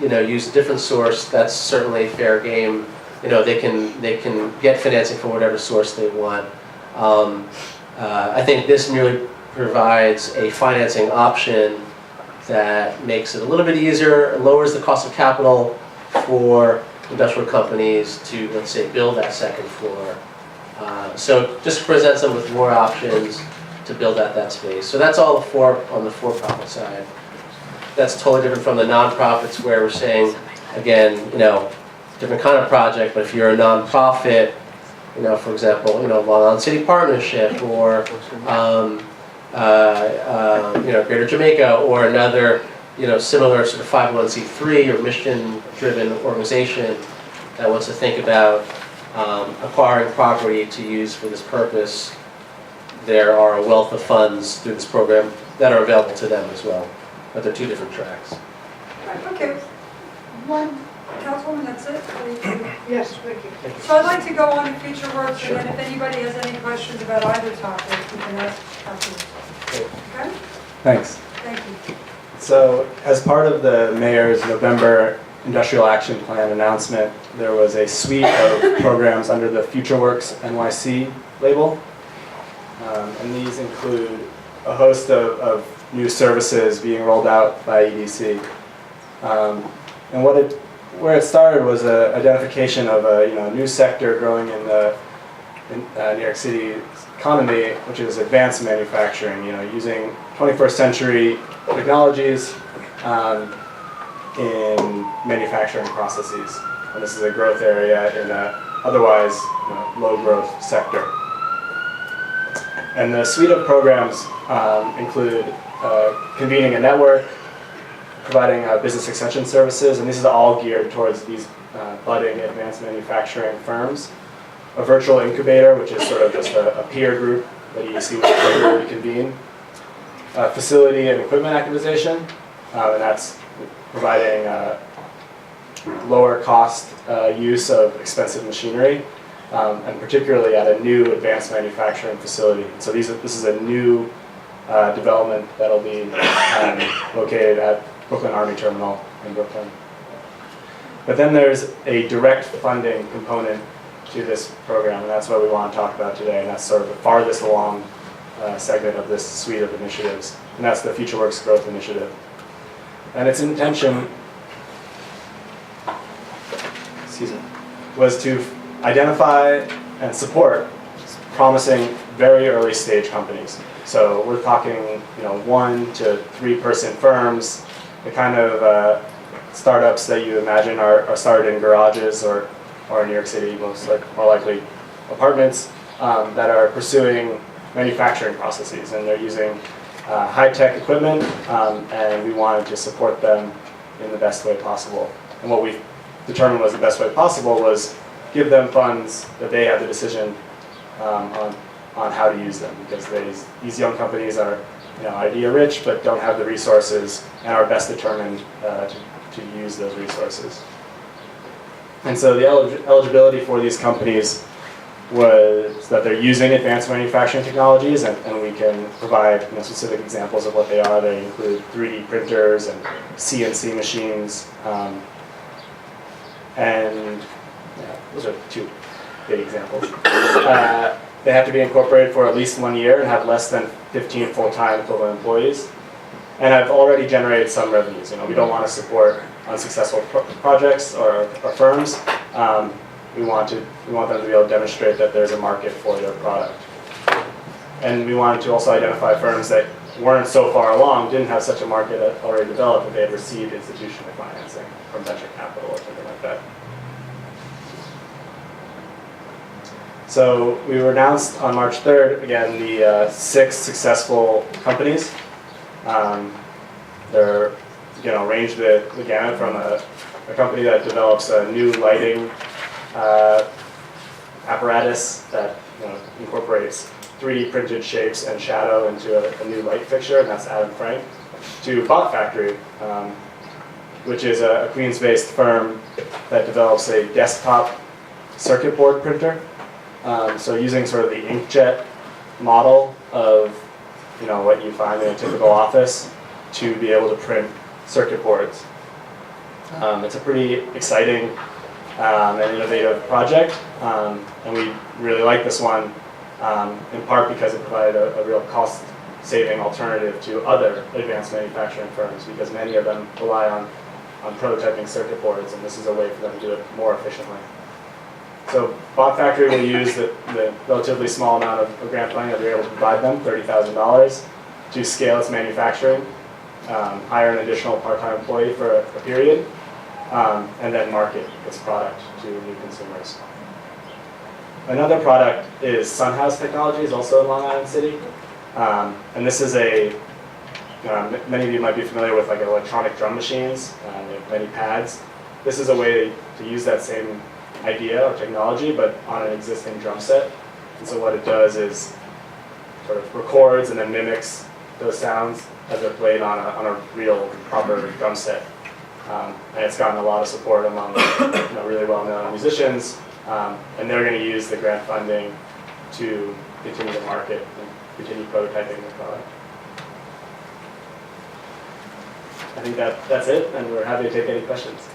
use a different source, that's certainly fair game. They can get financing from whatever source they want. I think this merely provides a financing option that makes it a little bit easier, lowers the cost of capital for industrial companies to, let's say, build that second floor. So just presents them with more options to build out that space. So that's all on the for-profit side. That's totally different from the nonprofits where we're saying, again, different kind of project, but if you're a nonprofit, for example, Long Island City Partnership or Greater Jamaica or another, similar sort of 501c3 or mission-driven organization that wants to think about acquiring property to use for this purpose, there are a wealth of funds through this program that are available to them as well. But they're two different tracks. Okay. One, Councilwoman, that's it? Yes, thank you. So I'd like to go on to future works, and then if anybody has any questions about either topic, you can ask afterwards. Okay? Thanks. Thank you. So as part of the mayor's November Industrial Action Plan announcement, there was a suite of programs under the FutureWorks NYC label. And these include a host of new services being rolled out by EDC. And where it started was an identification of a new sector growing in the New York City economy, which is advanced manufacturing. Using 21st century technologies in manufacturing processes. And this is a growth area in an otherwise low growth sector. And the suite of programs include convening a network, providing business extension services, and this is all geared towards these budding advanced manufacturing firms. A virtual incubator, which is sort of just a peer group that EDC would reconvene. Facility and equipment activization, and that's providing lower cost use of expensive machinery, and particularly at a new advanced manufacturing facility. So this is a new development that'll be located at Brooklyn Army Terminal in Brooklyn. But then there's a direct funding component to this program, and that's what we want to talk about today, and that's sort of the farthest along segment of this suite of initiatives, and that's the FutureWorks Growth Initiative. And its intention was to identify and support promising very early stage companies. So we're talking 1 to 3 person firms, the kind of startups that you imagine are started in garages or in New York City, more likely apartments, that are pursuing manufacturing processes, and they're using high-tech equipment, and we wanted to support them in the best way possible. And what we determined was the best way possible was give them funds that they have the decision on how to use them, because these young companies are idea rich but don't have the resources and are best determined to use those resources. And so the eligibility for these companies was that they're using advanced manufacturing technologies, and we can provide specific examples of what they are. They include 3D printers and CNC machines, and those are 2 big examples. They have to be incorporated for at least 1 year and have less than 15 full-time equivalent employees, and have already generated some revenues. We don't want to support unsuccessful projects or firms. We want them to be able to demonstrate that there's a market for their product. And we wanted to also identify firms that weren't so far along, didn't have such a market already developed, that they had received institutional financing from venture capital or something like that. So we were announced on March 3rd, again, the 6 successful companies. They're range the gamut from a company that develops a new lighting apparatus that incorporates 3D printed shapes and shadow into a new light fixture, and that's Adam Frank, to Bot Factory, which is a Queens-based firm that develops a desktop circuit board printer. So using sort of the inkjet model of what you find in a typical office to be able to print circuit boards. It's a pretty exciting and innovative project, and we really like this one in part because it provided a real cost-saving alternative to other advanced manufacturing firms, because many of them rely on prototyping circuit boards, and this is a way for them to do it more efficiently. So Bot Factory will use the relatively small amount of grant funding that we're able to provide them, $30,000, to scale its manufacturing, hire an additional part-time employee for a period, and then market its product to new consumers. Another product is Sunhouse Technologies, also in Long Island City. And this is many of you might be familiar with like electronic drum machines, they have many pads. This is a way to use that same idea or technology, but on an existing drum set. And so what it does is sort of records and then mimics those sounds as they're played on a real, proper drum set. And it's gotten a lot of support among really well-known musicians, and they're going to use the grant funding to continue to market and continue prototyping the product. I think that's it, and we're happy to take any questions.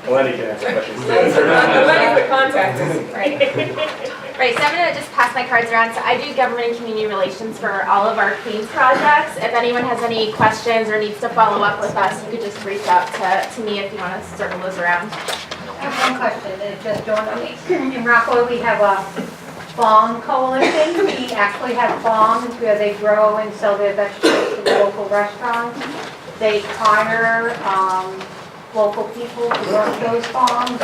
Eleni can answer questions. The contact is right. Right, so I'm going to just pass my cards around. So I do government and community relations for all of our Queens projects. If anyone has any questions or needs to follow up with us, you could just reach out to me if you want to circle those around. I have one question, it just dawned on me. In Rockaway, we have a farm coalition. We actually have farms where they grow and sell their vegetables to the local restaurants. They hire local people to work those farms.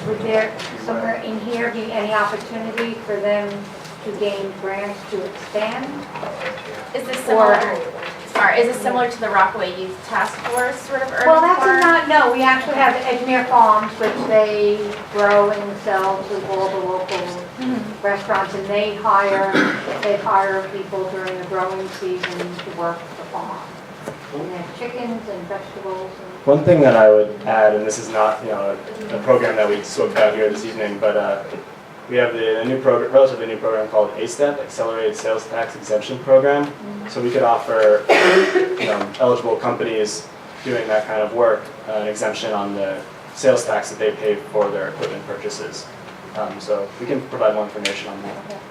Would there somewhere in here be any opportunity for them to gain grants to expand? Is this similar? Sorry, is this similar to the Rockaway Youth Task Force sort of urban Well, that's farm? not, no, we actually have Edgemere Farms, which they grow and sell to all the local restaurants, and they hire people during the growing season to work the farm. And they have chickens and vegetables and. One thing that I would add, and this is not a program that we spoke about here this evening, but we have the relatively new program called ASTEP, Accelerated Sales Tax Exemption Program. So we could offer eligible companies doing that kind of work an exemption on the sales tax that they pay for their equipment purchases. So we can provide more information on that.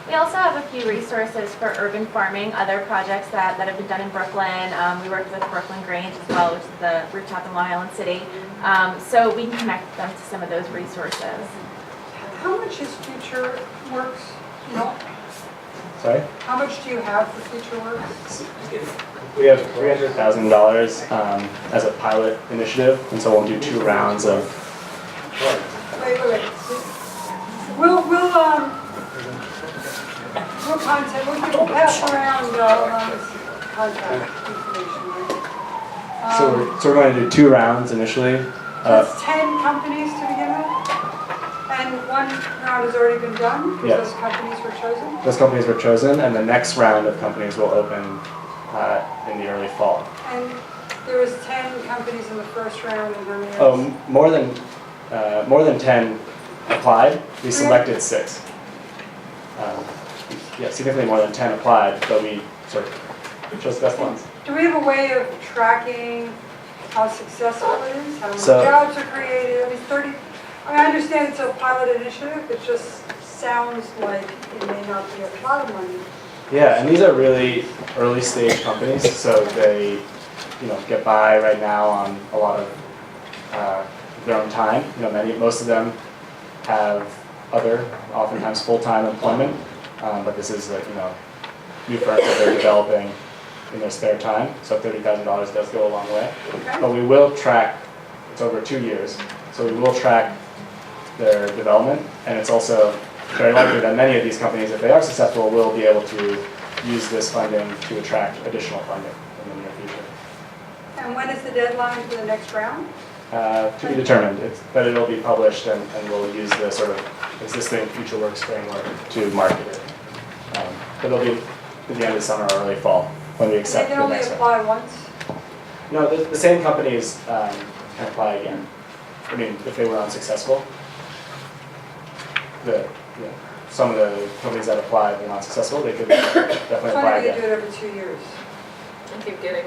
We also have a few resources for urban farming, other projects that have been done in Brooklyn. We worked with Brooklyn Grange as well, which is the rooftop in Long Island City. So we can connect them to some of those resources. How much is Future Works? Sorry? How much do you have for Future Works? We have $300,000 as a pilot initiative, and so we'll do 2 rounds of. Wait. We'll pass around contact information, right? So we're going to do 2 rounds initially. That's 10 companies to begin with? And one round has already been done? Because Yes. those companies were chosen? Those companies were chosen, and the next round of companies will open in the early fall. And there was 10 companies in the first round, and how many else? Oh, more than 10 applied. We selected 6. Significantly more than 10 applied, but we sort of chose the best ones. Do we have a way of tracking how successful it is? How many So- jobs are created? I mean, I understand it's a pilot initiative, it just sounds like it may not be a lot of money. Yeah, and these are really early stage companies, so they get by right now on a lot of their own time. Most of them have other, oftentimes full-time employment, but this is new firms that they're developing in their spare time, so $30,000 does go a long way. Okay? But we will track, it's over 2 years, so we will track their development, and it's also very likely that many of these companies, if they are successful, will be able to use this funding to attract additional funding in the near future. And when is the deadline for the next round? To be determined, but it'll be published, and we'll use the sort of existing Future Works framework to market it. But it'll be at the end of summer or early fall when we They accept can the only next round. apply once? No, the same companies can apply again. I mean, if they were unsuccessful. Some of the companies that applied were not successful, they could definitely It's apply funny they again. do it every 2 years. And keep getting